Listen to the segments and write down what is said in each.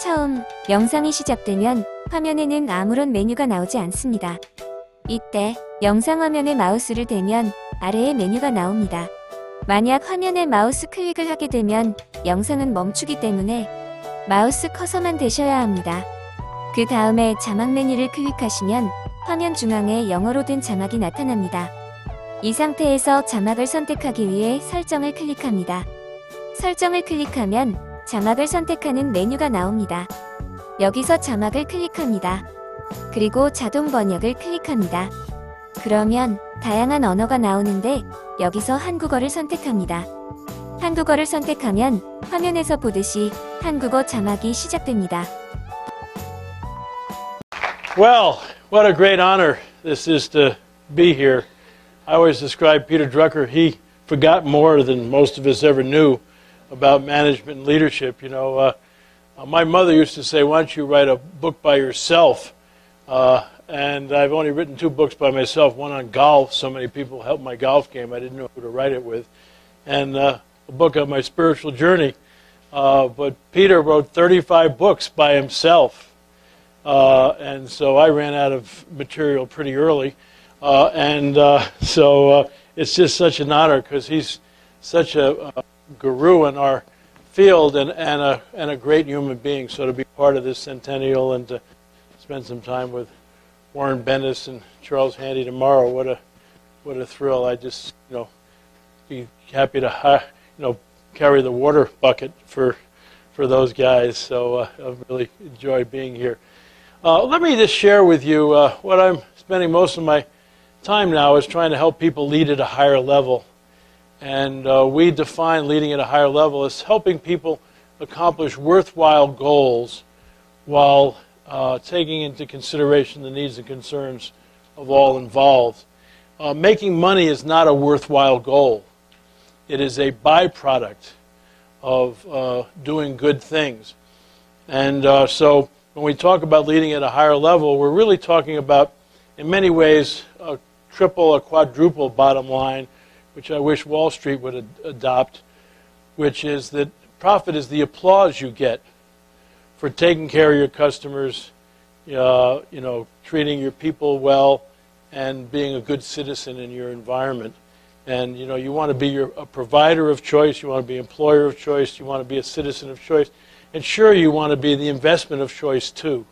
처음 영상이 시작되면 화면에는 아무런 메뉴가 나오지 않습니다. 이때 영상 화면에 마우스를 대면 아래에 메뉴가 나옵니다. 만약 화면에 마우스 클릭을 하게 되면 영상은 멈추기 때문에 마우스 커서만 대셔야 합니다. 그 다음에 자막 메뉴를 클릭하시면 화면 중앙에 영어로 된 자막이 나타납니다. 이 상태에서 자막을 선택하기 위해 설정을 클릭합니다. 설정을 클릭하면 자막을 선택하는 메뉴가 나옵니다. 여기서 자막을 클릭합니다. 그리고 자동 번역을 클릭합니다. 그러면 다양한 언어가 나오는데 여기서 한국어를 선택합니다. 한국어를 선택하면 화면에서 보듯이 한국어 자막이 시작됩니다. Well, what a great honor this is to be here. I always describe Peter Drucker, he forgot more than most of us ever knew about management and leadership. You know, my mother used to say, why don't you write a book by yourself? And I've only written 2 books by myself, one on golf. So many people helped my golf game, I didn't know who to write it with. And a book on my spiritual journey. But Peter wrote 35 books by himself. And so I ran out of material pretty early. So it's just such an honor because he's such a guru in our field and a great human being. So to be part of this centennial and to spend some time with Warren Bennis and Charles Handy tomorrow, what a thrill. I just, be happy to, carry the water bucket for those guys. So I've really enjoyed being here. Let me just share with you what I'm spending most of my time now is trying to help people lead at a higher level. And we define leading at a higher level as helping people accomplish worthwhile goals while taking into consideration the needs and concerns of all involved. Making money is not a worthwhile goal. It is a byproduct of doing good things. And so when we talk about leading at a higher level, we're really talking about, in many ways, a triple, a quadruple bottom line, which I wish Wall Street would adopt, which is that profit is the applause you get for taking care of your customers, treating your people well, and being a good citizen in your environment. And you want to be a provider of choice, you want to be an employer of choice, you want to be a citizen of choice, and sure, you want to be the investment of choice too.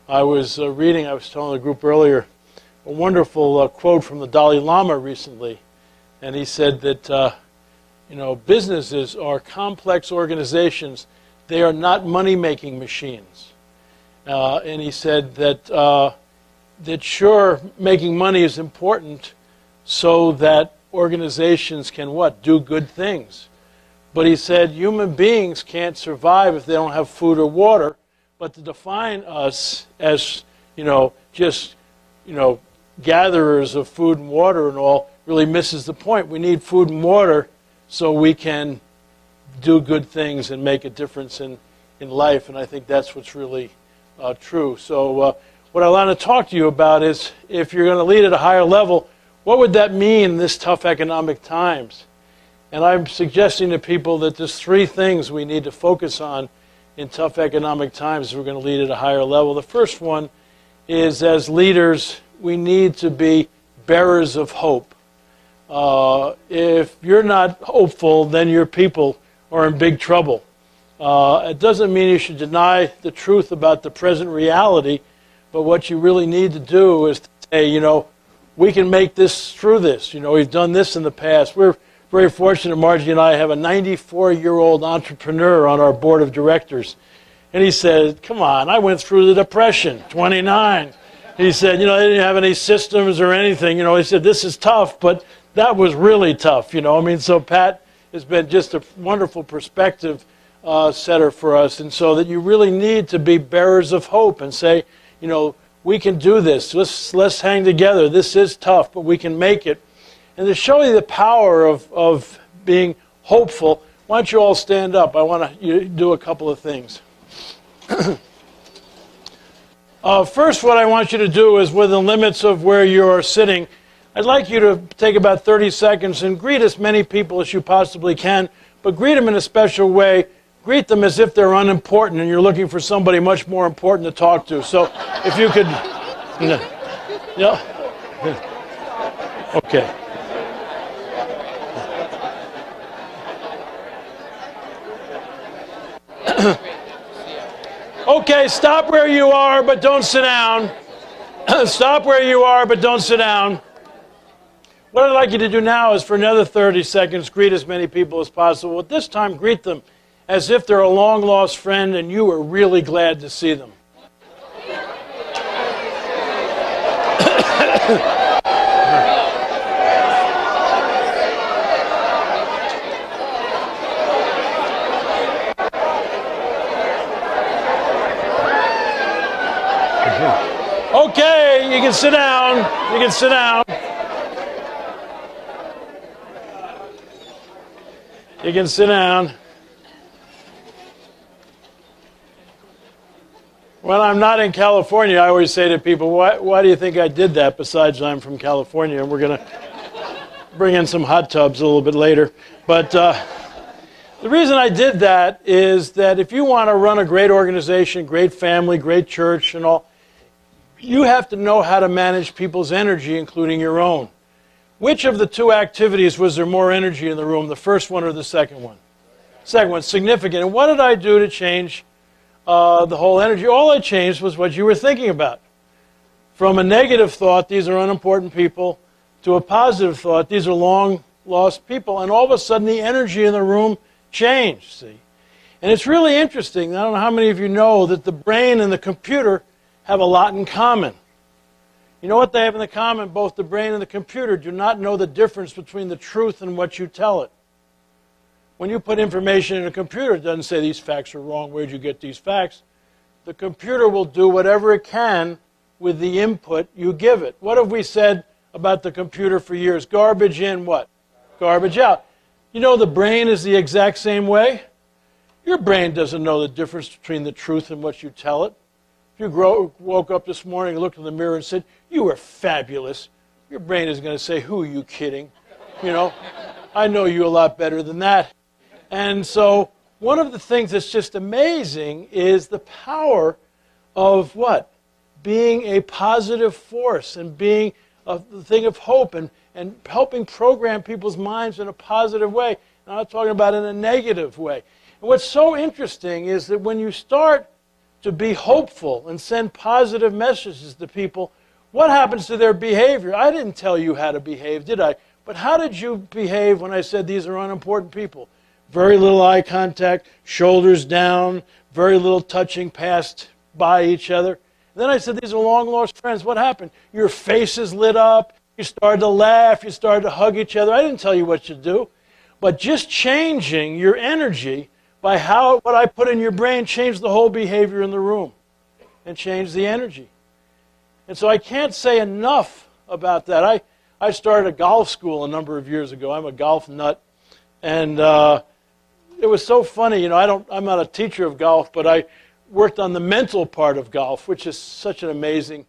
I was reading, I was telling the group earlier, a wonderful quote from the Dalai Lama recently, and he said that businesses are complex organizations. They are not money-making machines. And he said that sure, making money is important so that organizations can what? Do good things. But he said human beings can't survive if they don't have food or water. But to define us as, gatherers of food and water and all really misses the point. We need food and water so we can do good things and make a difference in life. And I think that's what's really true. So what I want to talk to you about is if you're going to lead at a higher level, what would that mean in this tough economic times? And I'm suggesting to people that there's 3 things we need to focus on in tough economic times if we're going to lead at a higher level. The first one is, as leaders, we need to be bearers of hope. If you're not hopeful, then your people are in big trouble. It doesn't mean you should deny the truth about the present reality, but what you really need to do is to say, we can make this through this. We've done this in the past. We're very fortunate, Margie and I have a 94-year-old entrepreneur on our board of directors. And he said, come on, I went through the Depression, 29. He said, they didn't have any systems or anything. He said, this is tough, but that was really tough. So Pat has been just a wonderful perspective setter for us. And so that you really need to be bearers of hope and say, we can do this. Let's hang together. This is tough, but we can make it. And to show you the power of being hopeful, why don't you all stand up? I want to do a couple of things. First, what I want you to do is, within the limits of where you are sitting, I'd like you to take about 30 seconds and greet as many people as you possibly can, but greet them in a special way. greet them as if they're unimportant and you're looking for somebody much more important to talk to. So if you could, okay. Okay, stop where you are, but don't sit down. Stop where you are, but don't sit down. What I'd like you to do now is for another 30 seconds, greet as many people as possible. At this time, greet them as if they're a long-lost friend and you are really glad to see them. Okay, you can sit down. You can sit down. You can sit down. When I'm not in California, I always say to people, why do you think I did that besides I'm from California? And we're going to bring in some hot tubs a little bit later. But the reason I did that is that if you want to run a great organization, great family, great church and all, you have to know how to manage people's energy, including your own. Which of the two activities was there more energy in the room, the first one or the second one? Second one, significant. And what did I do to change the whole energy? All I changed was what you were thinking about. From a negative thought, these are unimportant people, to a positive thought, these are long-lost people. And all of a sudden, the energy in the room changed, see? And it's really interesting. I don't know how many of you know that the brain and the computer have a lot in common. You know what they have in common? Both the brain and the computer do not know the difference between the truth and what you tell it. When you put information in a computer, it doesn't say these facts are wrong, where'd you get these facts? The computer will do whatever it can with the input you give it. What have we said about the computer for years? Garbage in, what? Garbage out. You know the brain is the exact same way? Your brain doesn't know the difference between the truth and what you tell it. If you woke up this morning and looked in the mirror and said, you were fabulous, your brain is going to say, who are you kidding? You know, I know you a lot better than that. And so one of the things that's just amazing is the power of what? Being a positive force and being a thing of hope and helping program people's minds in a positive way. I'm not talking about in a negative way. And what's so interesting is that when you start to be hopeful and send positive messages to people, what happens to their behavior? I didn't tell you how to behave, did I? But how did you behave when I said these are unimportant people? Very little eye contact, shoulders down, very little touching past by each other. And then I said these are long-lost friends. What happened? Your faces lit up, you started to laugh, you started to hug each other. I didn't tell you what to do. But just changing your energy by what I put in your brain changed the whole behavior in the room and changed the energy. And so I can't say enough about that. I started a golf school a number of years ago. I'm a golf nut. And it was so funny. You know, I'm not a teacher of golf, but I worked on the mental part of golf, which is such an amazing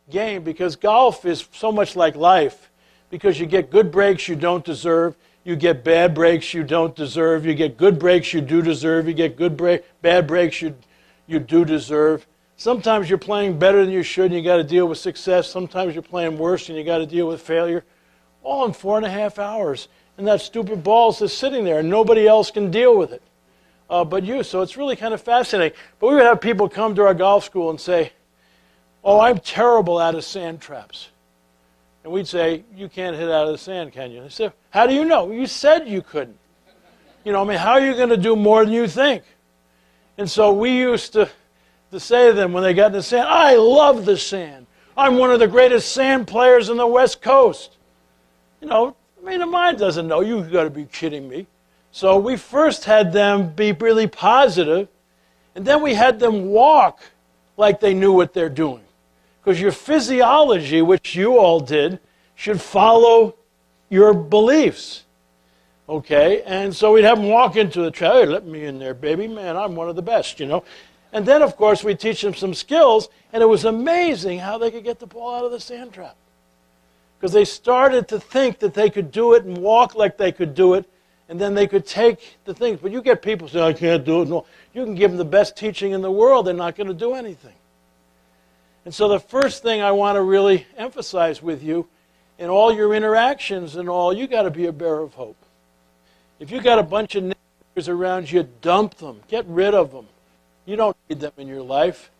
game because golf is so much like life because you get good breaks you don't deserve. You get bad breaks you don't deserve. You get good breaks you do deserve. You get bad breaks you do deserve. Sometimes you're playing better than you should and you got to deal with success. Sometimes you're playing worse and you got to deal with failure. All in 4.5 hours. And that stupid ball is just sitting there and nobody else can deal with it but you. So it's really kind of fascinating. But we would have people come to our golf school and say, oh, I'm terrible out of sand traps. And we'd say, you can't hit out of the sand, can you? They said, how do you know? You said you couldn't. You know, I mean, how are you going to do more than you think? And so we used to say to them when they got in the sand, I love the sand. I'm one of the greatest sand players on the West Coast. You know, I mean, the mind doesn't know. You've got to be kidding me. So we first had them be really positive, and then we had them walk like they knew what they're doing. Because your physiology, which you all did, should follow your beliefs. Okay? And so we'd have them walk into the trap. Hey, let me in there, baby. Man, I'm one of the best, you know. And then, of course, we teach them some skills, and it was amazing how they could get the ball out of the sand trap. Because they started to think that they could do it and walk like they could do it, and then they could take the things. But you get people saying, I can't do it. No, you can give them the best teaching in the world. They're not going to do anything. And so the first thing I want to really emphasize with you, in all your interactions and all, you got to be a bearer of hope. If you got a bunch of niggers around you, dump them. Get rid of them. You don't need them in your life.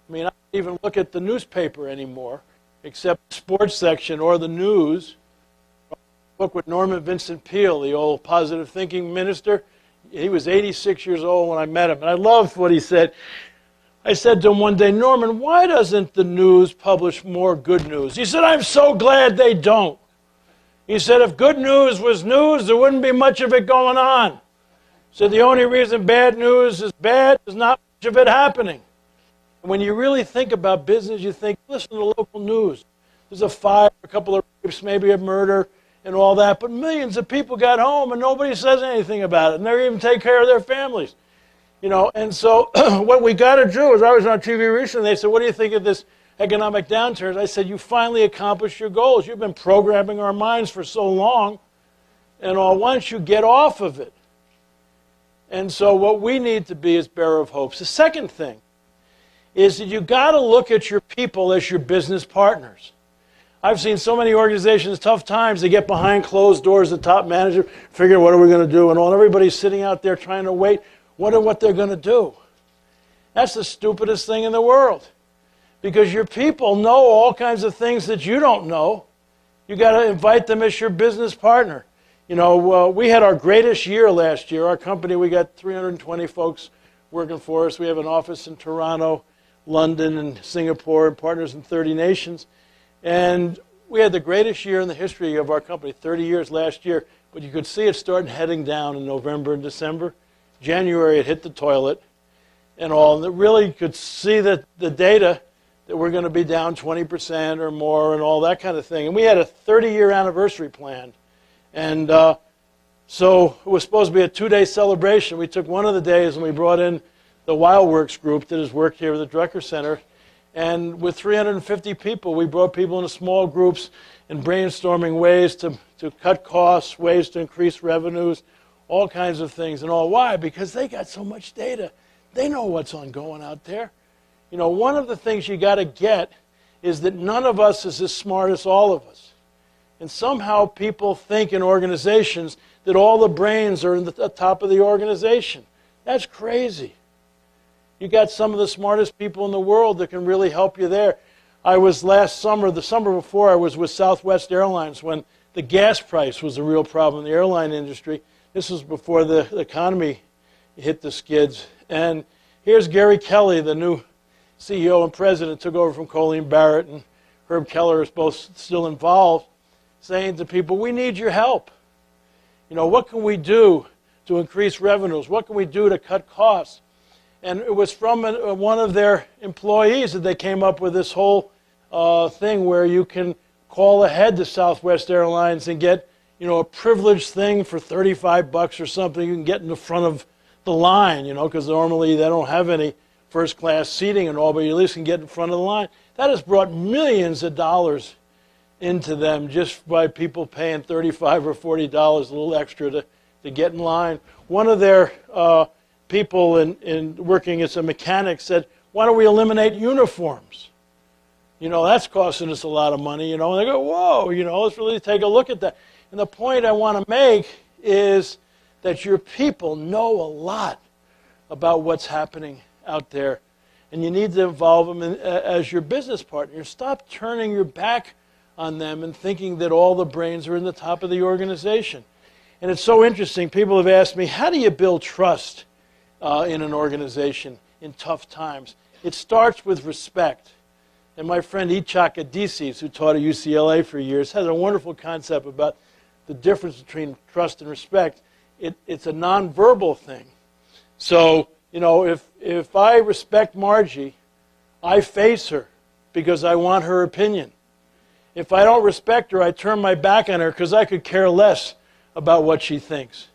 I mean, I don't even look at the newspaper anymore, except the sports section or the news. I spoke with Vincent Peale, the old positive thinking minister. He was 86 years old when I met him, and I loved what he said. I said to him one day, Norman, why doesn't the news publish more good news? He said, I'm so glad they don't. He said, if good news was news, there wouldn't be much of it going on. He said, the only reason bad news is bad is not much of it happening. And when you really think about business, you think, listen to the local news. There's a fire, a couple of rapes, maybe a murder, and all that, but millions of people got home and nobody says anything about it, and they even take care of their families. You know, and so what we got to do is, I was on TV recently, they said, what do you think of this economic downturn? I said, you finally accomplished your goals. You've been programming our minds for so long, and all once you get off of it. And so what we need to be is bearer of hopes. The second thing is that you got to look at your people as your business partners. I've seen so many organizations, tough times, they get behind closed doors, the top manager, figure what are we going to do, and all everybody's sitting out there trying to wait. Wonder what they're going to do. That's the stupidest thing in the world. Because your people know all kinds of things that you don't know. You got to invite them as your business partner. You know, we had our greatest year last year. Our company, we got 320 folks working for us. We have an office in Toronto, London, and Singapore, and partners in 30 nations. And we had the greatest year in the history of our company, 30 years last year. But you could see it starting heading down in November and December. January, it hit the toilet and all. And really could see that the data that we're going to be down 20% or more and all that kind of thing. And we had a 30-year anniversary planned. And so it was supposed to be a 2-day celebration. We took one of the days and we brought in the Wildworks group that has worked here at the Drucker Center. And with 350 people, we brought people into small groups and brainstorming ways to cut costs, ways to increase revenues, all kinds of things and all. Why? Because they got so much data. They know what's ongoing out there. You know, one of the things you got to get is that none of us is as smart as all of us. And somehow people think in organizations that all the brains are in the top of the organization. That's crazy. You got some of the smartest people in the world that can really help you there. I was last summer, the summer before, I was with Southwest Airlines when the gas price was a real problem in the airline industry. This was before the economy hit the skids. And here's Gary Kelly, the new CEO and president, took over from Colleen Barrett, and Herb Keller is both still involved, saying to people, we need your help. You know, what can we do to increase revenues? What can we do to cut costs? And it was from one of their employees that they came up with this whole thing where you can call ahead to Southwest Airlines and get, you know, a privileged thing for $35 or something. You can get in the front of the line, you know, because normally they don't have any first-class seating and all, but you at least can get in front of the line. That has brought millions of dollars into them just by people paying $35 or $40, a little extra to get in line. One of their people in working as a mechanic said, why don't we eliminate uniforms? You know, that's costing us a lot of money, you know. And they go, whoa, you know, let's really take a look at that. And the point I want to make is that your people know a lot about what's happening out there. And you need to involve them as your business partner. Stop turning your back on them and thinking that all the brains are in the top of the organization. And it's so interesting. People have asked me, how do you build trust in an organization in tough times? It starts with respect. And my friend Ichak Adisis, who taught at UCLA for years, has a wonderful concept about the difference between trust and respect. It's a nonverbal thing. So, you know, if I respect Margie, I face her because I want her opinion. If I don't respect her, I turn my back on her because I could care less about what she thinks.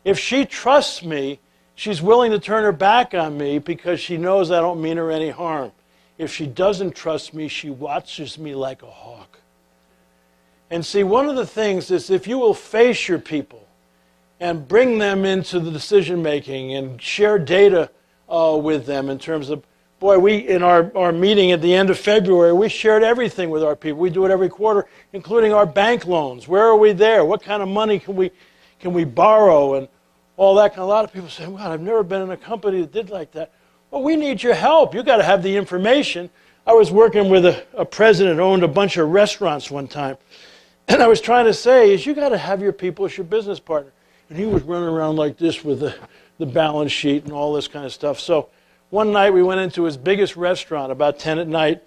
If she trusts me, she's willing to turn her back on me because she knows I don't mean her any harm. If she doesn't trust me, she watches me like a hawk. And see, one of the things is if you will face your people and bring them into the decision making and share data with them in terms of, boy, in our meeting at the end of February, we shared everything with our people. We do it every quarter, including our bank loans. Where are we there? What kind of money can we borrow? And all that. A lot of people say, well, I've never been in a company that did like that. Well, we need your help. You've got to have the information. I was working with a president who owned a bunch of restaurants one time. And I was trying to say, you got to have your people as your business partner. And he was running around like this with the balance sheet and all this kind of stuff. So one night we went into his biggest restaurant about 10 at night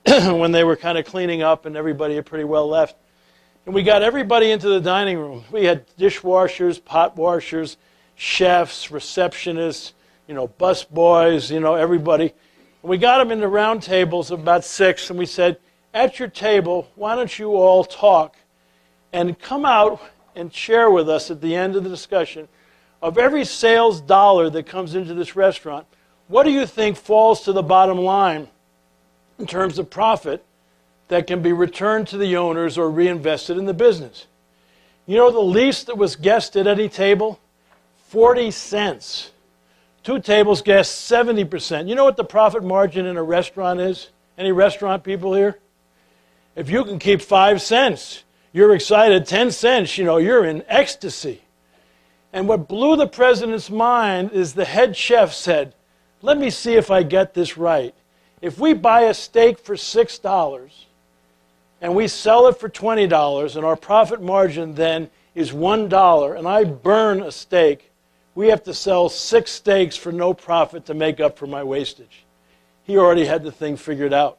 when they were kind of cleaning up and everybody had pretty well left. And we got everybody into the dining room. We had dishwashers, pot washers, chefs, receptionists, bus boys, everybody. And we got them into round tables of about 6, and we said, at your table, why don't you all talk and come out and share with us at the end of the discussion of every sales dollar that comes into this restaurant, what do you think falls to the bottom line in terms of profit that can be returned to the owners or reinvested in the business? You know the least that was guessed at any table? 40 cents. 2 tables guessed 70%. You know what the profit margin in a restaurant is? Any restaurant people here? If you can keep 5 cents, you're excited. 10 cents, you're in ecstasy. And what blew the president's mind is the head chef said, let me see if I get this right. If we buy a steak for $6 and we sell it for $20 and our profit margin then is $1 and I burn a steak, we have to sell 6 steaks for no profit to make up for my wastage. He already had the thing figured out.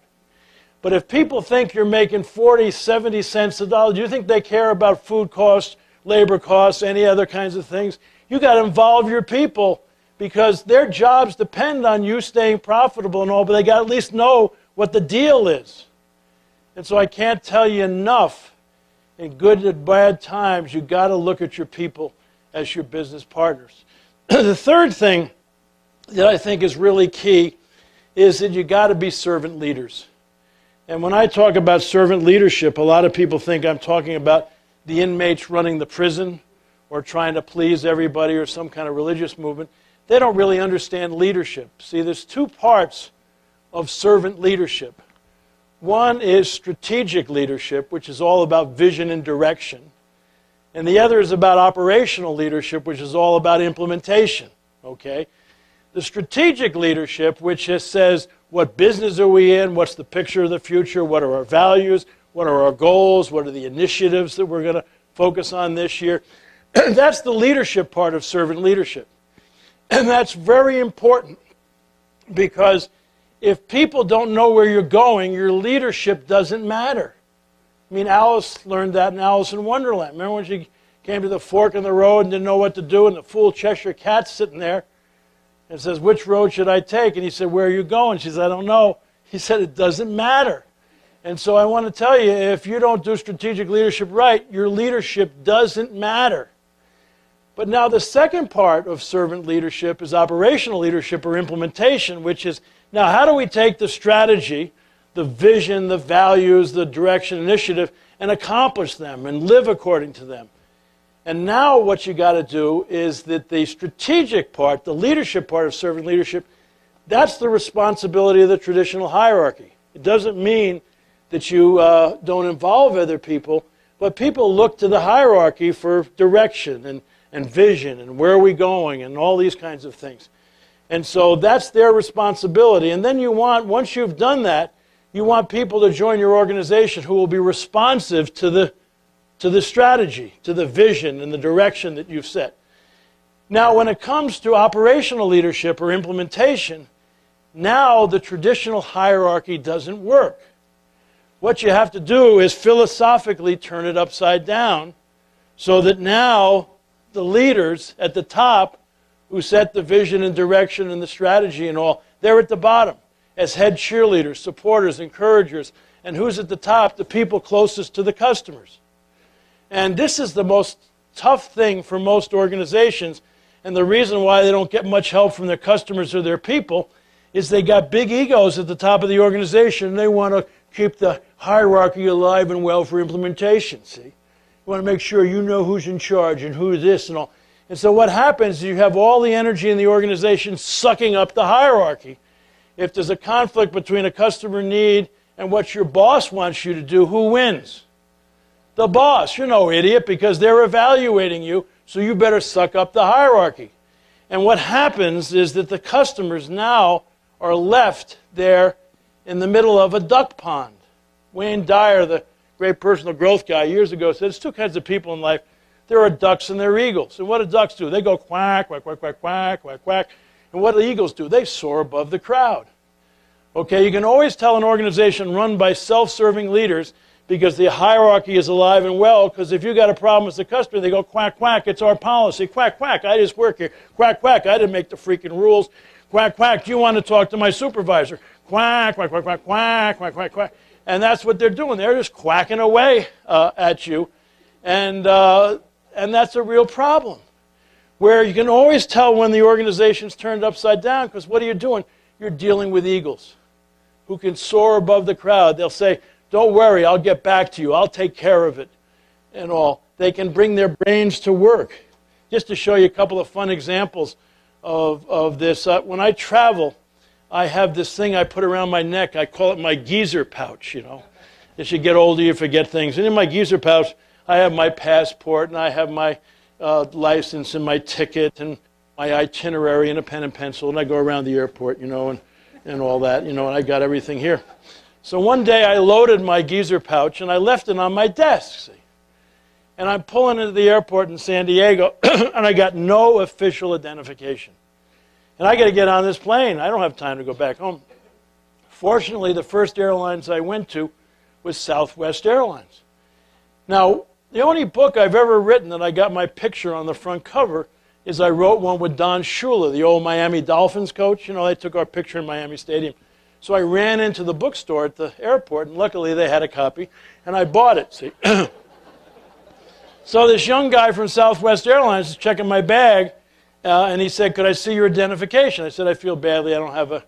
But if people think you're making 40, 70 cents a dollar, do you think they care about food costs, labor costs, any other kinds of things? You got to involve your people because their jobs depend on you staying profitable and all, but they got to at least know what the deal is. And so I can't tell you enough, in good and bad times, you got to look at your people as your business partners. The third thing that I think is really key is that you got to be servant leaders. And when I talk about servant leadership, a lot of people think I'm talking about the inmates running the prison or trying to please everybody or some kind of religious movement. They don't really understand leadership. See, there's 2 parts of servant leadership. One is strategic leadership, which is all about vision and direction. And the other is about operational leadership, which is all about implementation. Okay? The strategic leadership, which just says, what business are we in? What's the picture of the future? What are our values? What are our goals? What are the initiatives that we're going to focus on this year? That's the leadership part of servant leadership. And that's very important because if people don't know where you're going, your leadership doesn't matter. I mean, Alice learned that in Alice in Wonderland. Remember when she came to the fork in the road and didn't know what to do, and the fool Cheshire Cat's sitting there and says, which road should I take? And he said, where are you going? She said, I don't know. He said, it doesn't matter. And so I want to tell you, if you don't do strategic leadership right, your leadership doesn't matter. But now the second part of servant leadership is operational leadership or implementation, which is, now how do we take the strategy, the vision, the values, the direction, initiative, and accomplish them and live according to them? And now what you got to do is that the strategic part, the leadership part of servant leadership, that's the responsibility of the traditional hierarchy. It doesn't mean that you don't involve other people, but people look to the hierarchy for direction and vision and where are we going and all these kinds of things. And so that's their responsibility. And then you want, once you've done that, you want people to join your organization who will be responsive to the strategy, to the vision and the direction that you've set. Now, when it comes to operational leadership or implementation, now the traditional hierarchy doesn't work. What you have to do is philosophically turn it upside down so that now the leaders at the top who set the vision and direction and the strategy and all, they're at the bottom as head cheerleaders, supporters, encouragers. And who's at the top? The people closest to the customers. And this is the most tough thing for most organizations. And the reason why they don't get much help from their customers or their people is they got big egos at the top of the organization. And they want to keep the hierarchy alive and well for implementation, see? You want to make sure you know who's in charge and who's this and all. And so what happens is you have all the energy in the organization sucking up the hierarchy. If there's a conflict between a customer need and what your boss wants you to do, who wins? The boss. You're no idiot because they're evaluating you, so you better suck up the hierarchy. And what happens is that the customers now are left there in the middle of a duck pond. Wayne Dyer, the great personal growth guy, years ago said there's two kinds of people in life. There are ducks and there are eagles. And what do ducks do? They go quack, quack, quack, quack, quack, quack, quack. And what do the eagles do? They soar above the crowd. Okay, you can always tell an organization run by self-serving leaders because the hierarchy is alive and well, because if you got a problem with the customer, they go quack, quack, it's our policy. Quack, quack, I just work here. Quack, quack, I didn't make the freaking rules. Quack, quack, do you want to talk to my supervisor? Quack, quack, quack, quack, quack, quack, quack, quack. And that's what they're doing. They're just quacking away at you. And that's a real problem, where you can always tell when the organization's turned upside down, because what are you doing? You're dealing with eagles who can soar above the crowd. They'll say, don't worry, I'll get back to you. I'll take care of it and all. They can bring their brains to work. Just to show you a couple of fun examples of this, when I travel, I have this thing I put around my neck. I call it my geezer pouch, you know. As you get older, you forget things. And in my geezer pouch, I have my passport, and I have my license and my ticket and my itinerary and a pen and pencil, and I go around the airport, you know, and all that, you know, and I got everything here. So one day I loaded my geezer pouch, and I left it on my desk, see. And I'm pulling into the airport in San Diego, and I got no official identification. And I got to get on this plane. I don't have time to go back home. Fortunately, the first airlines I went to was Southwest Airlines. Now, the only book I've ever written that I got my picture on the front cover is I wrote one with Don Shula, the old Miami Dolphins coach. You know, they took our picture in Miami Stadium. So I ran into the bookstore at the airport, and luckily they had a copy, and I bought it, see. So this young guy from Southwest Airlines is checking my bag, and he said, could I see your identification? I said, I feel badly. I don't have a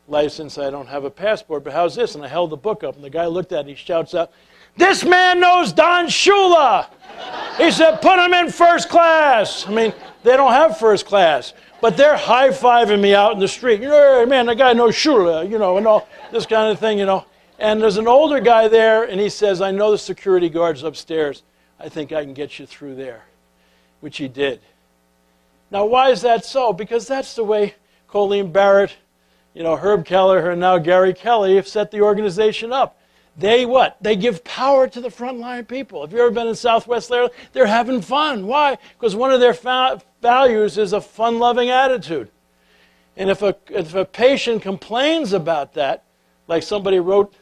license. I don't have a passport. But how's this? And I held the book up, and the guy looked at it. He shouts out, this man knows Don Shula. He said, put him in first class. I mean, they don't have first class, but they're high-fiving me out in the street. You know, hey, man, the guy knows Shula, you know, and all this kind of thing, you know. And there's an older guy there, and he says, I know the security guard's upstairs. I think I can get you through there, which he did. Now, why is that so? Because that's the way Colleen Barrett, you know, Herb Kelleher, and now Gary Kelly have set the organization up. They what? They give power to the frontline people. If you've ever been in Southwest Airlines, they're having fun. Why? Because one of their values is a fun-loving attitude. And if a patient complains about that, like somebody wrote,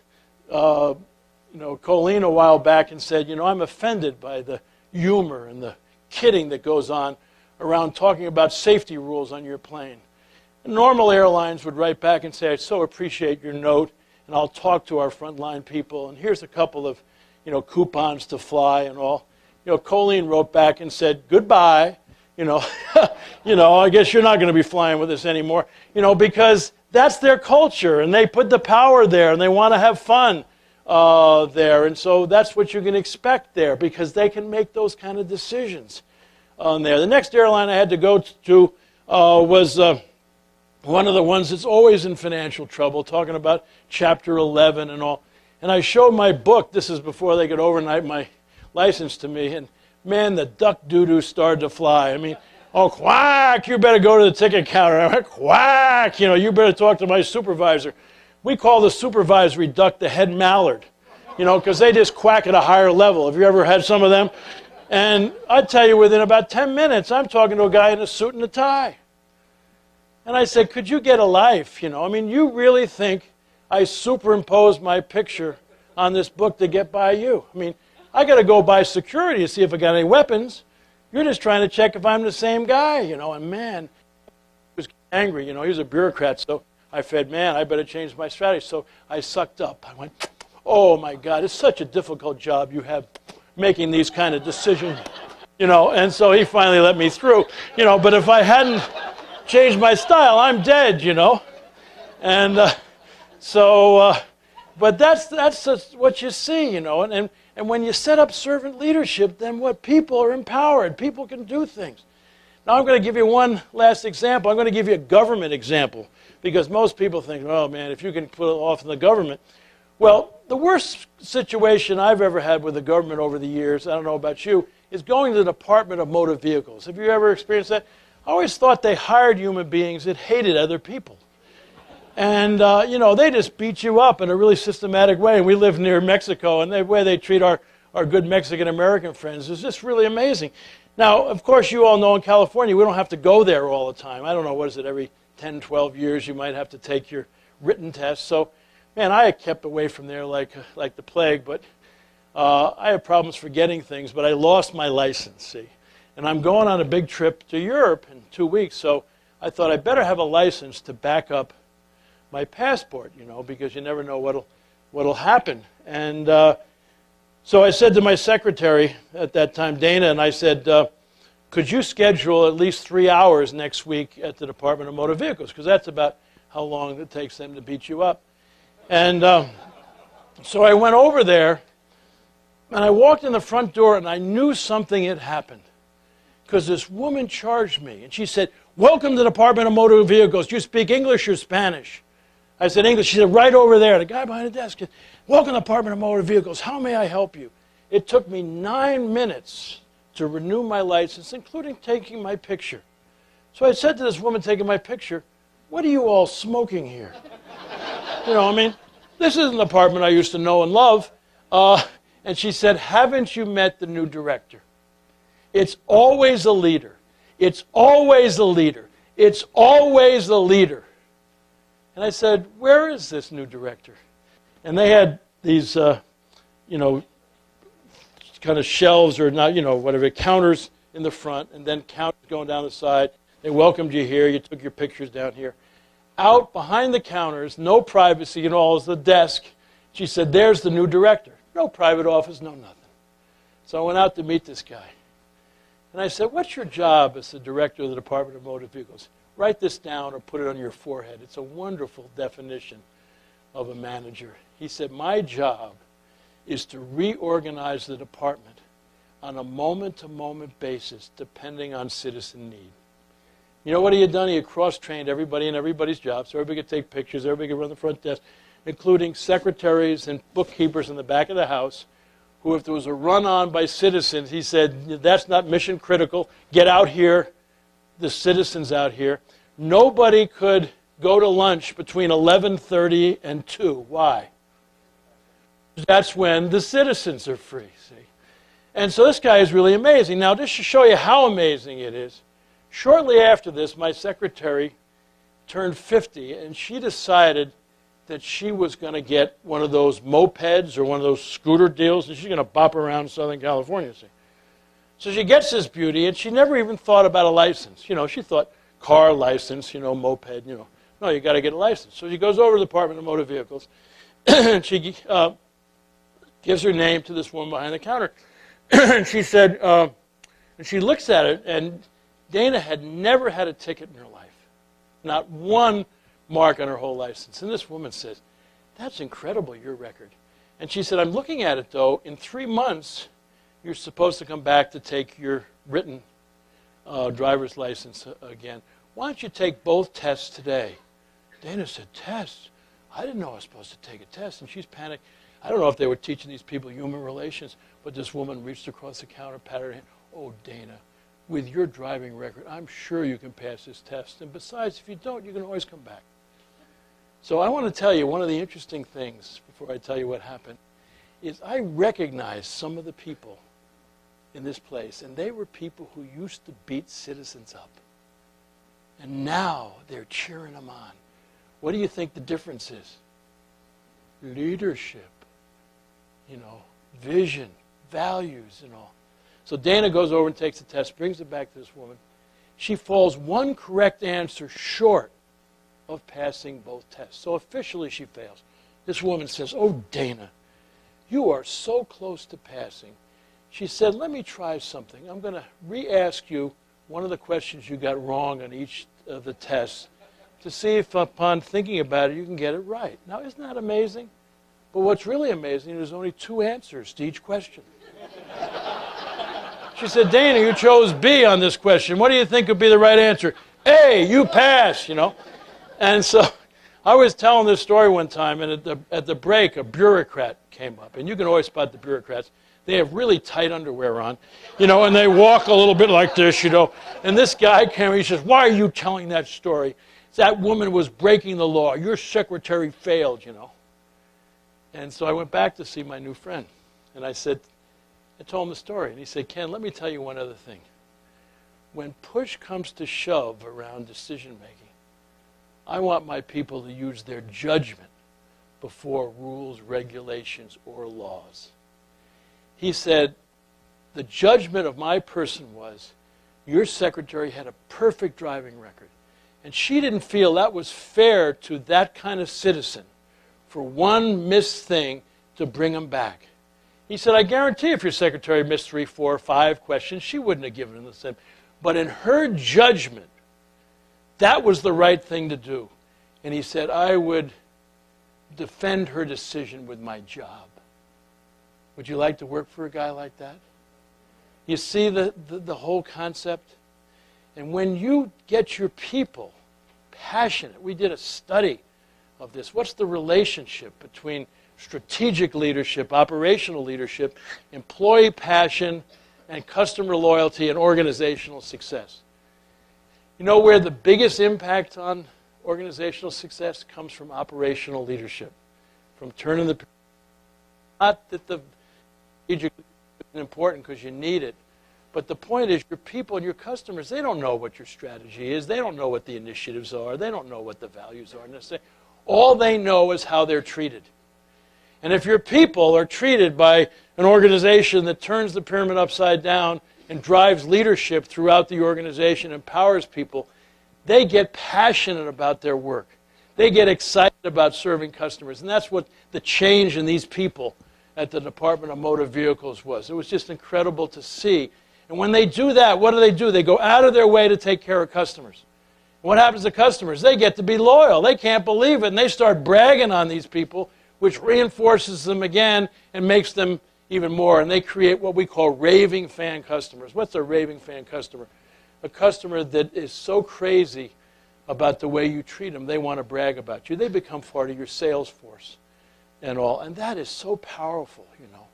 you know, Colleen a while back and said, you know, I'm offended by the humor and the kidding that goes on around talking about safety rules on your plane. Normal airlines would write back and say, I so appreciate your note, and I'll talk to our frontline people, and here's a couple of, you know, coupons to fly and all. You know, Colleen wrote back and said, goodbye, you know, I guess you're not going to be flying with us anymore, you know, because that's their culture, and they put the power there, and they want to have fun there, and so that's what you can expect there, because they can make those kind of decisions on there. The next airline I had to go to was one of the ones that's always in financial trouble, talking about Chapter 11 and all. And I showed my book. This is before they could overnight my license to me. And, man, the duck doo-doo started to fly. I mean, oh, quack, you better go to the ticket counter. I went, quack, you know, you better talk to my supervisor. We call the supervisory duck the head mallard, you know, because they just quack at a higher level. Have you ever had some of them? And I tell you, within about 10 minutes, I'm talking to a guy in a suit and a tie. And I said, could you get a life, you know? I mean, you really think I superimposed my picture on this book to get by you? I mean, I got to go by security to see if I got any weapons. You're just trying to check if I'm the same guy, you know? And, man, he was angry, you know? He was a bureaucrat, so I said, man, I better change my strategy. So I sucked up. I went, oh, my God, it's such a difficult job you have making these kind of decisions, you know? And so he finally let me through, you know? But if I hadn't changed my style, I'm dead, you know. And but that's just what you see, you know. And when you set up servant leadership, then what? People are empowered. People can do things. Now I'm going to give you one last example. I'm going to give you a government example, because most people think, oh man, if you can put it off in the government. Well, the worst situation I've ever had with the government over the years, I don't know about you, is going to the Department of Motor Vehicles. Have you ever experienced that? I always thought they hired human beings that hated other people. And, you know, they just beat you up in a really systematic way. And we live near Mexico, and the way they treat our good Mexican-American friends is just really amazing. Now, of course, you all know in California, we don't have to go there all the time. I don't know, what is it, every 10, 12 years you might have to take your written test. So, man, I kept away from there like the plague, but I have problems forgetting things, but I lost my license, see. And I'm going on a big trip to Europe in 2 weeks, so I thought I better have a license to back up my passport, you know, because you never know what'll happen. And so I said to my secretary at that time, Dana, and I said, could you schedule at least 3 hours next week at the Department of Motor Vehicles? Because that's about how long it takes them to beat you up. And so I went over there, and I walked in the front door, and I knew something had happened. Because this woman charged me, and she said, welcome to the Department of Motor Vehicles. Do you speak English or Spanish? I said English. She said, right over there. The guy behind the desk said, welcome to the Department of Motor Vehicles. How may I help you? It took me 9 minutes to renew my license, including taking my picture. So I said to this woman taking my picture, what are you all smoking here? You know, I mean, this isn't the apartment I used to know and love. And she said, haven't you met the new director? It's always a leader. It's always a leader. It's always a leader. And I said, where is this new director? And they had these, you know, kind of shelves or not, you know, whatever, counters in the front, and then counters going down the side. They welcomed you here. You took your pictures down here. Out behind the counters, no privacy, you know, is the desk. She said, there's the new director. No private office, no nothing. So I went out to meet this guy. And I said, what's your job as the director of the Department of Motor Vehicles? Write this down or put it on your forehead. It's a wonderful definition of a manager. He said, my job is to reorganize the department on a moment-to-moment basis depending on citizen need. You know what he had done? He had cross-trained everybody in everybody's job, so everybody could take pictures, everybody could run the front desk, including secretaries and bookkeepers in the back of the house, who, if there was a run-on by citizens, he said, that's not mission critical, get out here, the citizens out here. Nobody could go to lunch between 11:30 and 2. Why? That's when the citizens are free, see? And so this guy is really amazing. Now, just to show you how amazing it is, shortly after this, my secretary turned 50, and she decided that she was going to get one of those mopeds or one of those scooter deals, and she's going to bop around Southern California, see? So she gets this beauty, and she never even thought about a license. You know, she thought car license, you know, moped, you know. No, you got to get a license. So she goes over to the Department of Motor Vehicles, and she gives her name to this woman behind the counter. And she said, and she looks at it, and Dana had never had a ticket in her life. Not one mark on her whole license. And this woman says, that's incredible, your record. And she said, I'm looking at it, though. In 3 months, you're supposed to come back to take your written driver's license again. Why don't you take both tests today? Dana said, tests? I didn't know I was supposed to take a test. And she's panicked. I don't know if they were teaching these people human relations, but this woman reached across the counter, patted her hand. Oh, Dana, with your driving record, I'm sure you can pass this test. And besides, if you don't, you can always come back. So I want to tell you one of the interesting things, before I tell you what happened, is I recognized some of the people in this place, and they were people who used to beat citizens up. And now they're cheering them on. What do you think the difference is? Leadership, you know, vision, values, and all. So Dana goes over and takes the test, brings it back to this woman. She falls one correct answer short of passing both tests. So officially she fails. This woman says, oh, Dana, you are so close to passing. She said, let me try something. I'm going to re-ask you one of the questions you got wrong on each of the tests to see if upon thinking about it you can get it right. Now, isn't that amazing? But what's really amazing is there's only 2 answers to each question. She said, Dana, you chose B on this question. What do you think would be the right answer? A, you pass, you know. And so I was telling this story one time, and at the break, a bureaucrat came up. And you can always spot the bureaucrats. They have really tight underwear on, you know, and they walk a little bit like this, you know. And this guy came, he says, why are you telling that story? That woman was breaking the law. Your secretary failed, you know. And so I went back to see my new friend. And I told him the story. And he said, Ken, let me tell you one other thing. When push comes to shove around decision making, I want my people to use their judgment before rules, regulations, or laws. He said, the judgment of my person was, your secretary had a perfect driving record. And she didn't feel that was fair to that kind of citizen for one missed thing to bring him back. He said, I guarantee if your secretary missed 3, 4, 5 questions, she wouldn't have given him the same. But in her judgment, that was the right thing to do. And he said, I would defend her decision with my job. Would you like to work for a guy like that? You see the whole concept? And when you get your people passionate, we did a study of this. What's the relationship between strategic leadership, operational leadership, employee passion, and customer loyalty and organizational success? You know where the biggest impact on organizational success comes from? Operational leadership. From turning the... Not that the strategic is important because you need it, but the point is your people and your customers, they don't know what your strategy is. They don't know what the initiatives are. They don't know what the values are necessarily. All they know is how they're treated. And if your people are treated by an organization that turns the pyramid upside down and drives leadership throughout the organization, empowers people, they get passionate about their work. They get excited about serving customers. And that's what the change in these people at the Department of Motor Vehicles was. It was just incredible to see. And when they do that, what do? They go out of their way to take care of customers. And what happens to customers? They get to be loyal. They can't believe it. And they start bragging on these people, which reinforces them again and makes them even more. And they create what we call raving fan customers. What's a raving fan customer? A customer that is so crazy about the way you treat them, they want to brag about you. They become part of your sales force and all. And that is so powerful, you know.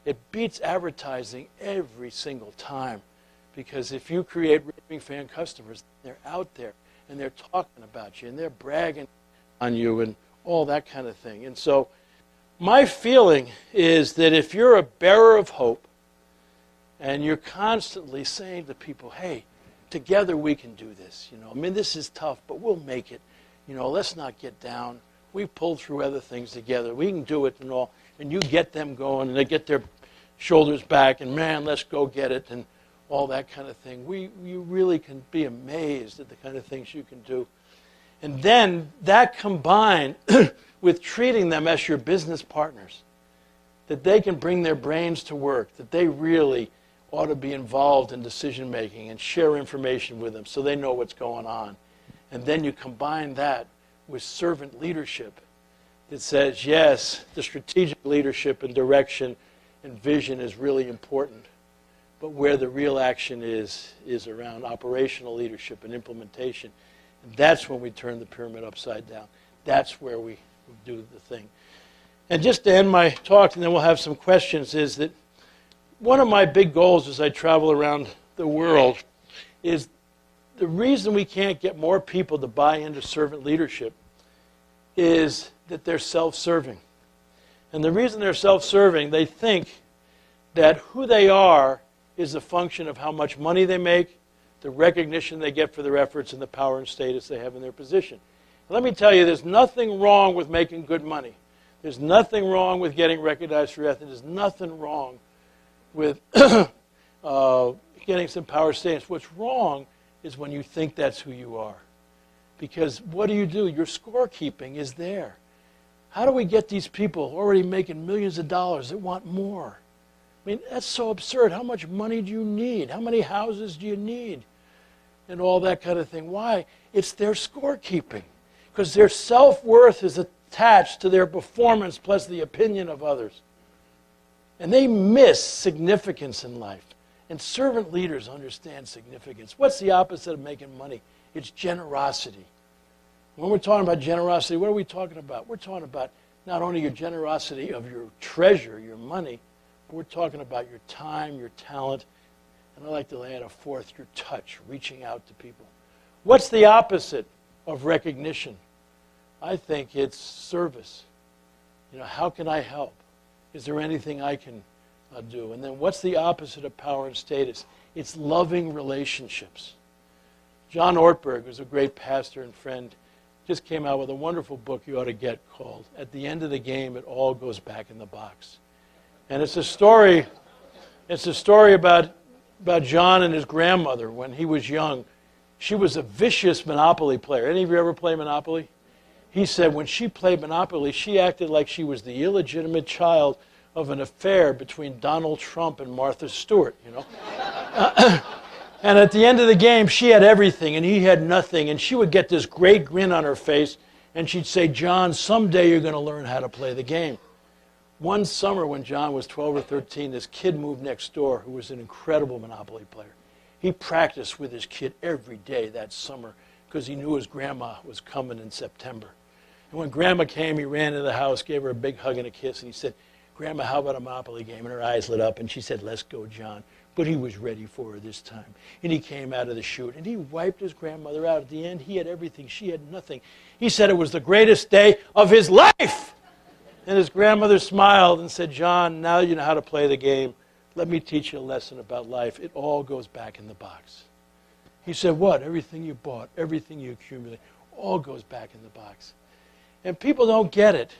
It beats advertising every single time. Because if you create raving fan customers, they're out there and they're talking about you and they're bragging on you and all that kind of thing. And so my feeling is that if you're a bearer of hope and you're constantly saying to people, hey, together we can do this. You know, I mean, this is tough, but we'll make it. You know, let's not get down. We've pulled through other things together. We can do it and all. And you get them going and they get their shoulders back and, man, let's go get it and all that kind of thing. You really can be amazed at the kind of things you can do. And then that combined with treating them as your business partners, that they can bring their brains to work, that they really ought to be involved in decision making and share information with them so they know what's going on. And then you combine that with servant leadership that says, yes, the strategic leadership and direction and vision is really important, but where the real action is around operational leadership and implementation. And that's when we turn the pyramid upside down. That's where we do the thing. And just to end my talk, and then we'll have some questions, is that one of my big goals as I travel around the world is the reason we can't get more people to buy into servant leadership is that they're self-serving. And the reason they're self-serving, they think that who they are is a function of how much money they make, the recognition they get for their efforts, and the power and status they have in their position. Let me tell you, there's nothing wrong with making good money. There's nothing wrong with getting recognized for your effort. There's nothing wrong with getting some power status. What's wrong is when you think that's who you are. Because what do? Your scorekeeping is there. How do we get these people already making millions of dollars that want more? I mean, that's so absurd. How much money do you need? How many houses do you need? And all that kind of thing. Why? It's their scorekeeping. Because their self-worth is attached to their performance plus the opinion of others. And they miss significance in life. And servant leaders understand significance. What's the opposite of making money? It's generosity. When we're talking about generosity, what are we talking about? We're talking about not only your generosity of your treasure, your money, but we're talking about your time, your talent, and I like to add a fourth, your touch, reaching out to people. What's the opposite of recognition? I think it's service. How can I help? Is there anything I can do? And then what's the opposite of power and status? It's loving relationships. John Ortberg, who's a great pastor and friend, just came out with a wonderful book you ought to get called At the End of the Game, It All Goes Back in the Box. And it's a story about John and his grandmother when he was young. She was a vicious Monopoly player. Any of you ever play Monopoly? He said when she played Monopoly, she acted like she was the illegitimate child of an affair between Donald Trump and Martha Stewart, And at the end of the game, she had everything and he had nothing. And she would get this great grin on her face and she'd say, John, someday you're going to learn how to play the game. One summer when John was 12 or 13, this kid moved next door who was an incredible Monopoly player. He practiced with his kid every day that summer because he knew his grandma was coming in September. And when Grandma came, he ran into the house, gave her a big hug and a kiss, and he said, Grandma, how about a Monopoly game? And her eyes lit up, and she said, let's go, John. But he was ready for her this time. And he came out of the chute, and he wiped his grandmother out. At the end, he had everything. She had nothing. He said it was the greatest day of his life. And his grandmother smiled and said, John, now you know how to play the game. Let me teach you a lesson about life. It all goes back in the box. He said, what? Everything you bought, everything you accumulate, all goes back in the box. And people don't get it,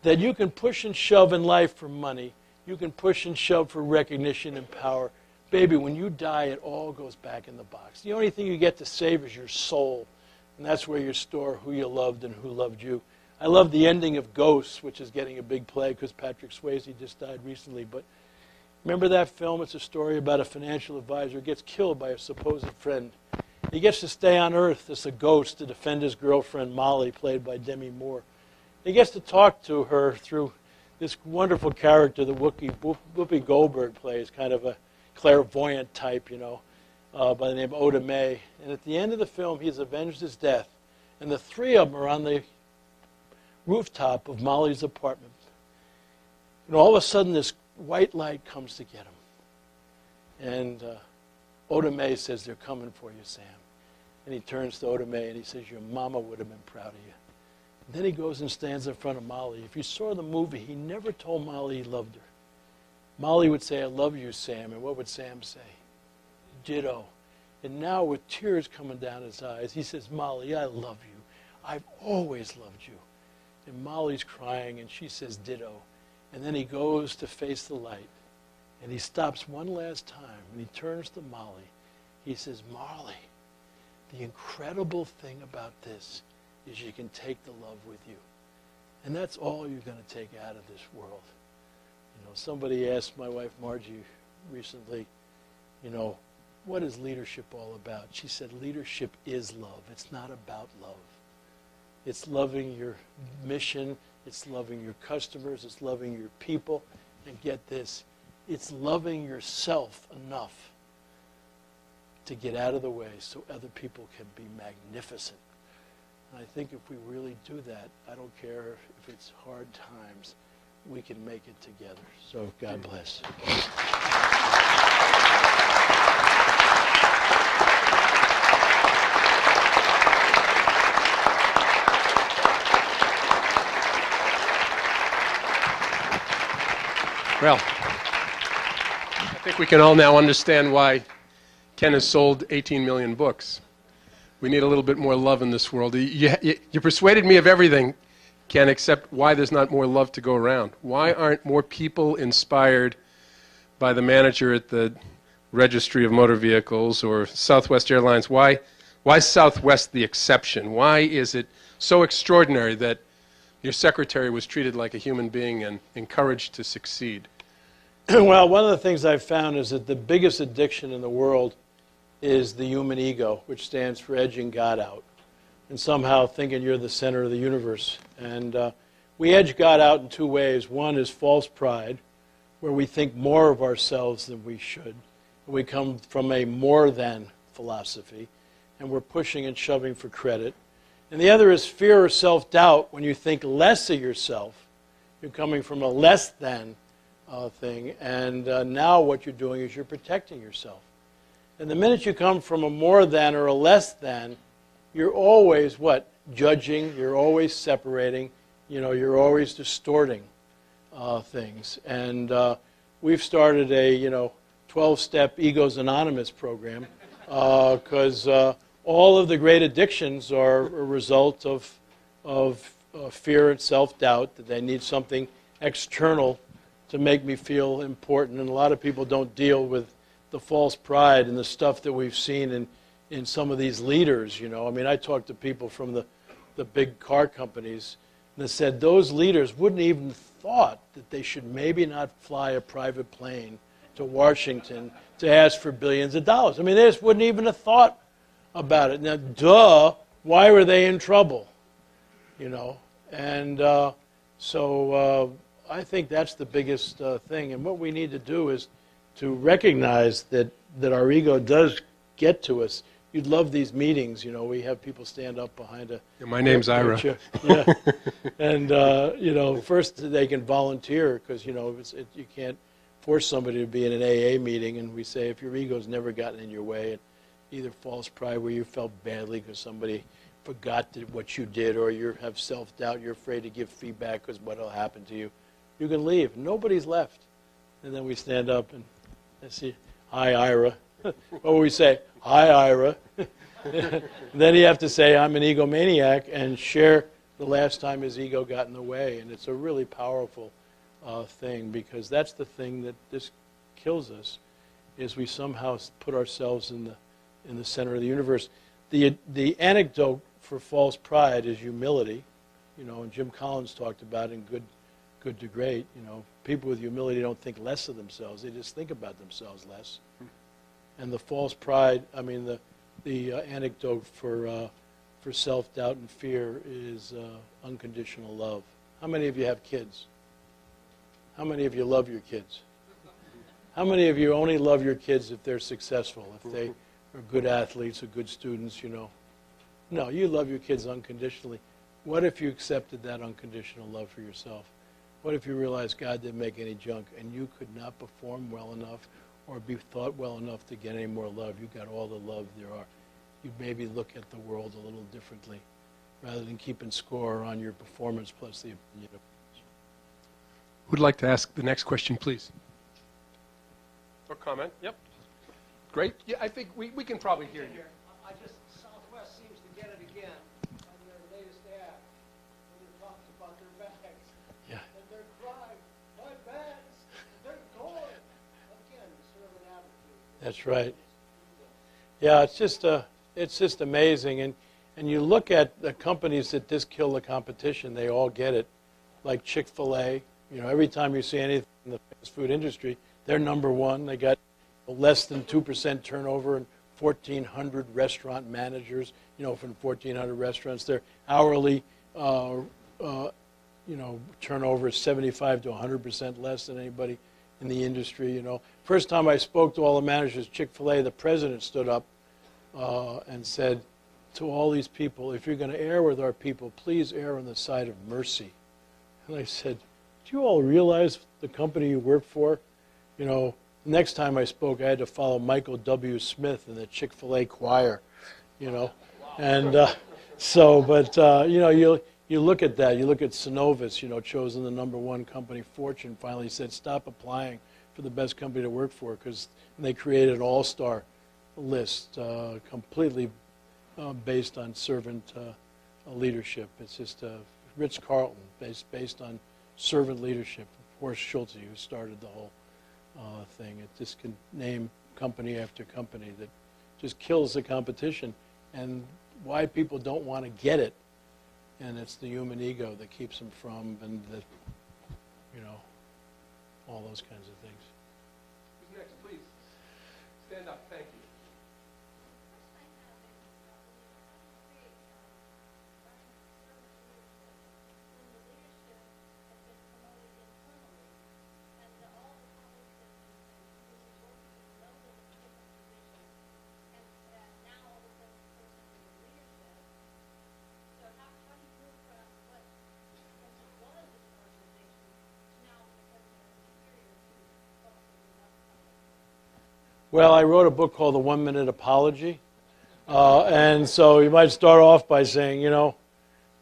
that you can push and shove in life for money. You can push and shove for recognition and power. Baby, when you die, it all goes back in the box. The only thing you get to save is your soul. And that's where you store who you loved and who loved you. I love the ending of Ghosts, which is getting a big play because Patrick Swayze just died recently. But remember that film? It's a story about a financial advisor who gets killed by a supposed friend. He gets to stay on Earth as a ghost to defend his girlfriend, Molly, played by Demi Moore. He gets to talk to her through this wonderful character that Whoopi Goldberg plays, kind of a clairvoyant type, by the name of Oda Mae. And at the end of the film, he's avenged his death. And the three of them are on the rooftop of Molly's apartment. And all of a sudden, this white light comes to get him. And Oda Mae says, they're coming for you, Sam. And he turns to Oda Mae and he says, your mama would have been proud of you. And then he goes and stands in front of Molly. If you saw the movie, he never told Molly he loved her. Molly would say, I love you, Sam. And what would Sam say? Ditto. And now with tears coming down his eyes, he says, Molly, I love you. I've always loved you. And Molly's crying and she says, ditto. And then he goes to face the light. And he stops one last time and he turns to Molly. He says, Molly, the incredible thing about this is you can take the love with you. And that's all you're going to take out of this world. Somebody asked my wife Margie recently, what is leadership all about? She said, leadership is love. It's not about love. It's loving your mission. It's loving your customers. It's loving your people. And get this, it's loving yourself enough to get out of the way so other people can be magnificent. And I think if we really do that, I don't care if it's hard times, we can make it together. So God bless. Well, I think we can all now understand why Ken has sold 18 million books. We need a little bit more love in this world. You persuaded me of everything, Ken, except why there's not more love to go around. Why aren't more people inspired by the manager at the Registry of Motor Vehicles or Southwest Airlines? Why Southwest the exception? Why is it so extraordinary that your secretary was treated like a human being and encouraged to succeed? Well, one of the things I've found is that the biggest addiction in the world is the human ego, which stands for edging God out and somehow thinking you're the center of the universe. And we edge God out in two ways. One is false pride, where we think more of ourselves than we should. We come from a more than philosophy, and we're pushing and shoving for credit. And the other is fear or self-doubt. When you think less of yourself, you're coming from a less than thing, and now what you're doing is you're protecting yourself. And the minute you come from a more than or a less than, you're always what? Judging, you're always separating, you're always distorting things. And we've started a, 12-step Egos Anonymous program because all of the great addictions are a result of fear and self-doubt, that they need something external to make me feel important. And a lot of people don't deal with the false pride and the stuff that we've seen in some of these leaders, I mean, I talked to people from the big car companies, and they said those leaders wouldn't even thought that they should maybe not fly a private plane to Washington to ask for billions of dollars. I mean, they just wouldn't even have thought about it. Now, duh, why were they in trouble? And so I think that's the biggest thing. And what we need to do is to recognize that our ego does get to us. You'd love these meetings, we have people stand up behind a... Yeah, my name's Ira. Yeah. And, first they can volunteer because, you can't force somebody to be in an AA meeting. And we say if your ego's never gotten in your way, either false pride where you felt badly because somebody forgot what you did, or you have self-doubt, you're afraid to give feedback because what will happen to you, you can leave. Nobody's left. And then we stand up and I see, hi, Ira. What would we say? Hi, Ira. Then you have to say, I'm an egomaniac, and share the last time his ego got in the way. And it's a really powerful thing, because that's the thing that this kills us, is we somehow put ourselves in the center of the universe. The antidote for false pride is humility, and Jim Collins talked about in Good to Great. People with humility don't think less of themselves; they just think about themselves less. And the false pride, the antidote for self-doubt and fear is unconditional love. How many of you have kids? How many of you love your kids? How many of you only love your kids if they're successful, if they are good athletes or good students, No, you love your kids unconditionally. What if you accepted that unconditional love for yourself? What if you realized God didn't make any junk and you could not perform well enough or be thought well enough to get any more love? You got all the love there are. You maybe look at the world a little differently rather than keeping score on your performance plus the... Who'd like to ask the next question, please? Or comment? Yep. Great. Yeah, I think we can probably hear you. Southwest seems to get it again on their latest ad when they're talking about their bags. Yeah. And they're crying, my bags, they're gone. Again, sort of an attitude. That's right. Yeah, it's just amazing. And you look at the companies that just kill the competition, they all get it. Like Chick-fil-A, every time you see anything in the fast food industry, they're number one. They got less than 2% turnover and 1,400 restaurant managers, from 1,400 restaurants. Their hourly, turnover is 75 to 100% less than anybody in the industry, First time I spoke to all the managers of Chick-fil-A, the president stood up and said to all these people, if you're going to err with our people, please err on the side of mercy. And I said, do you all realize the company you work for? Next time I spoke, I had to follow Michael W. Smith in the Chick-fil-A choir, And you look at that. You look at Synovus, chosen the #1 company. Fortune finally said, stop applying for the best company to work for, because they created an all-star list completely based on servant leadership. It's just Ritz-Carlton, based on servant leadership. Horst Schulze, who started the whole thing. It just can name company after company that just kills the competition, and why people don't want to get it. And it's the human ego that keeps them from, and all those kinds of things. Who's next, please? Stand up. Thank you. Well, I wrote a book called The 1 Minute Apology. And so you might start off by saying,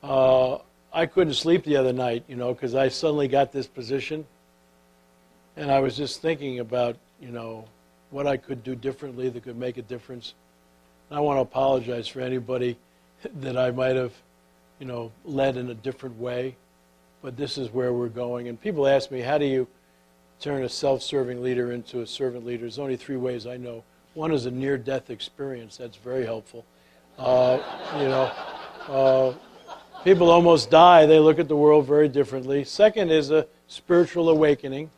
I couldn't sleep the other night, because I suddenly got this position. And I was just thinking about, what I could do differently that could make a difference. And I want to apologize for anybody that I might have, led in a different way. But this is where we're going. And people ask me, how do you turn a self-serving leader into a servant leader? There's only 3 ways I know. One is a near-death experience. That's very helpful. People almost die. They look at the world very differently. Second is a spiritual awakening,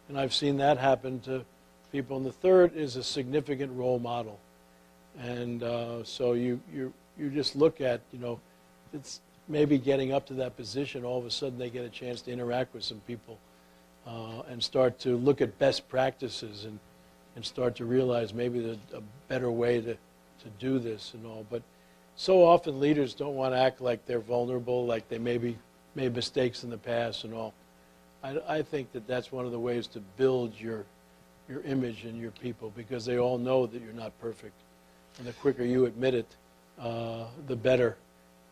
and I've seen that happen to people. And the third is a significant role model. And so you just look at, it's maybe getting up to that position. All of a sudden they get a chance to interact with some people and start to look at best practices and start to realize maybe there's a better way to do this and all. But so often leaders don't want to act like they're vulnerable, like they maybe made mistakes in the past and all. I think that that's one of the ways to build your image and your people, because they all know that you're not perfect. And the quicker you admit it, the better.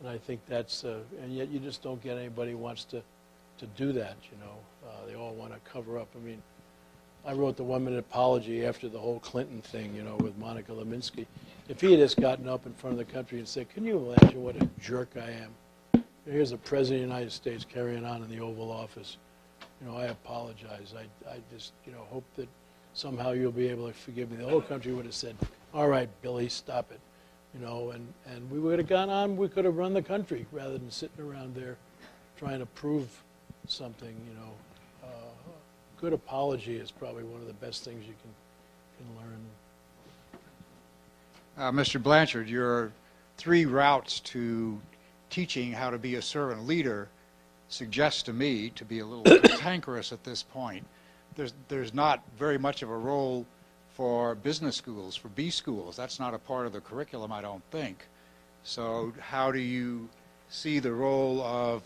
And I think that's, and yet you just don't get anybody who wants to do that, They all want to cover up. I mean, I wrote the 1 Minute Apology after the whole Clinton thing, with Monica Lewinsky. If he had just gotten up in front of the country and said, can you imagine what a jerk I am? Here's the President of the United States carrying on in the Oval Office. I apologize. I just, hope that somehow you'll be able to forgive me. The whole country would have said, all right, Billy, stop it. And we would have gone on, we could have run the country rather than sitting around there trying to prove something, Good apology is probably one of the best things you can learn. Mr. Blanchard, your 3 routes to teaching how to be a servant leader suggests to me to be a little cantankerous at this point. There's not very much of a role for business schools, for B schools. That's not a part of the curriculum, I don't think. So how do you see the role of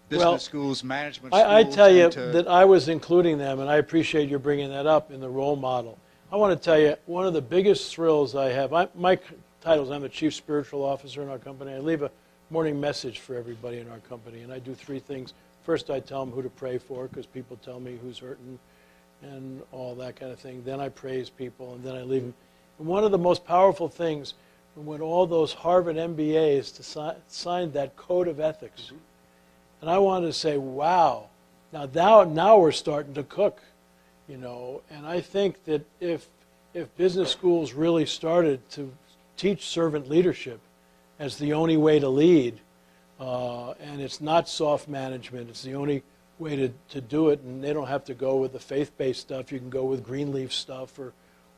business schools, management schools? I tell you that I was including them, and I appreciate you bringing that up in the role model. I want to tell you, one of the biggest thrills I have, my title is I'm the Chief Spiritual Officer in our company. I leave a morning message for everybody in our company, and I do 3 things. First, I tell them who to pray for, because people tell me who's hurting and all that kind of thing. Then I praise people, and then I leave them. And one of the most powerful things, when all those Harvard MBAs signed that code of ethics, and I wanted to say, wow, now we're starting to cook, And I think that if business schools really started to teach servant leadership as the only way to lead, and it's not soft management, it's the only way to do it, and they don't have to go with the faith-based stuff. You can go with Greenleaf stuff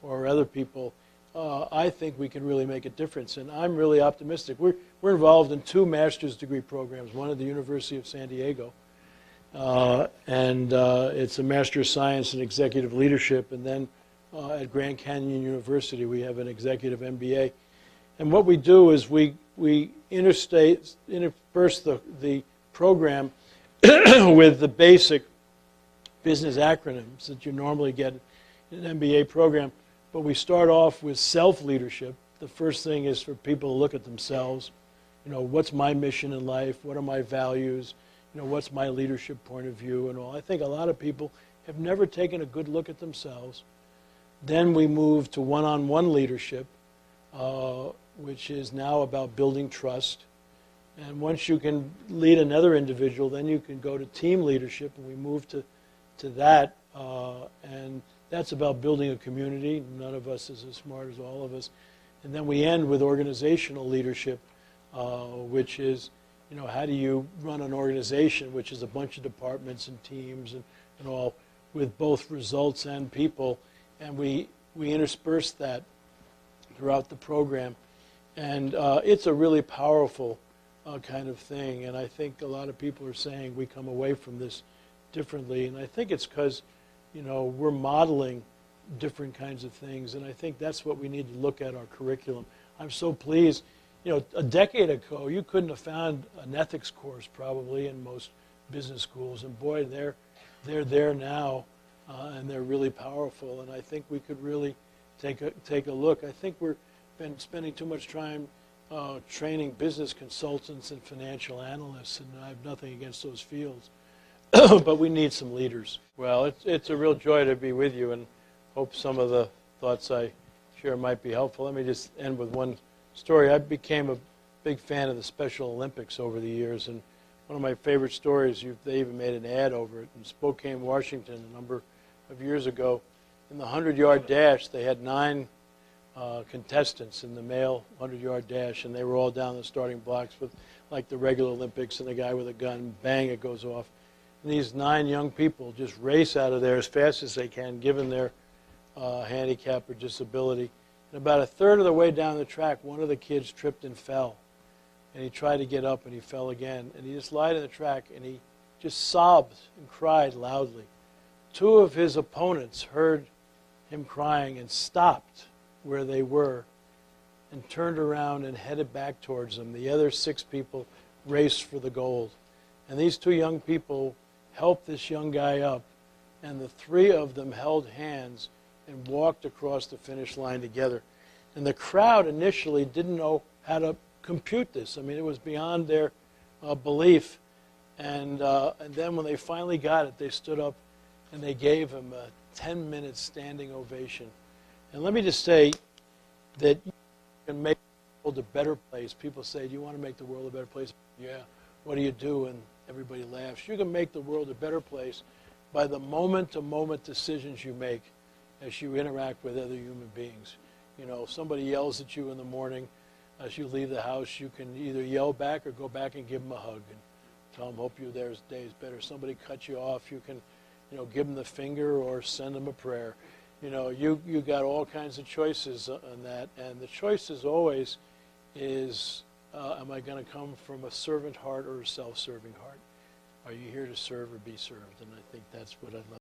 or other people. I think we can really make a difference, and I'm really optimistic. We're involved in 2 master's degree programs, one at the University of San Diego, and it's a Master of Science in Executive Leadership, and then at Grand Canyon University we have an Executive MBA. And what we do is we intersperse the program with the basic business acronyms that you normally get in an MBA program. But we start off with self-leadership. The first thing is for people to look at themselves. What's my mission in life? What are my values? What's my leadership point of view and all. I think a lot of people have never taken a good look at themselves. Then we move to one-on-one leadership, which is now about building trust. And once you can lead another individual, then you can go to team leadership, and we move to that. And that's about building a community. None of us is as smart as all of us. And then we end with organizational leadership, which is, how do you run an organization, which is a bunch of departments and teams and all, with both results and people. And we intersperse that throughout the program. And it's a really powerful kind of thing. And I think a lot of people are saying we come away from this differently. And I think it's because, we're modeling different kinds of things. And I think that's what we need to look at our curriculum. I'm so pleased. A decade ago, you couldn't have found an ethics course probably in most business schools. And boy, they're there now, and they're really powerful. And I think we could really take a look. I think we've been spending too much time training business consultants and financial analysts, and I have nothing against those fields, but we need some leaders. Well, it's a real joy to be with you, and hope some of the thoughts I share might be helpful. Let me just end with one story. I became a big fan of the Special Olympics over the years, and one of my favorite stories, they even made an ad over it, in Spokane, Washington, a number of years ago. In the 100-yard dash, they had 9 contestants in the male 100-yard dash, and they were all down the starting blocks with like the regular Olympics, and the guy with a gun, bang, it goes off. And these 9 young people just race out of there as fast as they can, given their handicap or disability. And about a third of the way down the track, one of the kids tripped and fell. And he tried to get up, and he fell again. And he just lied on the track, and he just sobbed and cried loudly. 2 of his opponents heard him crying and stopped where they were and turned around and headed back towards him. The other 6 people raced for the gold. And these 2 young people helped this young guy up, and the 3 of them held hands and walked across the finish line together. And the crowd initially didn't know how to compute this. I mean, it was beyond their belief. And then when they finally got it, they stood up and they gave him a 10-minute standing ovation. And let me just say that you can make the world a better place. People say, do you want to make the world a better place? Yeah. What do you do? And everybody laughs. You can make the world a better place by the moment-to-moment decisions you make as you interact with other human beings. You know, if somebody yells at you in the morning as you leave the house, you can either yell back or go back and give them a hug and tell them, hope your day is better. Somebody cuts you off, you can, give them the finger or send them a prayer. You got all kinds of choices on that, and the choice is always is, am I going to come from a servant heart or a self-serving heart? Are you here to serve or be served? And I think that's what I'd love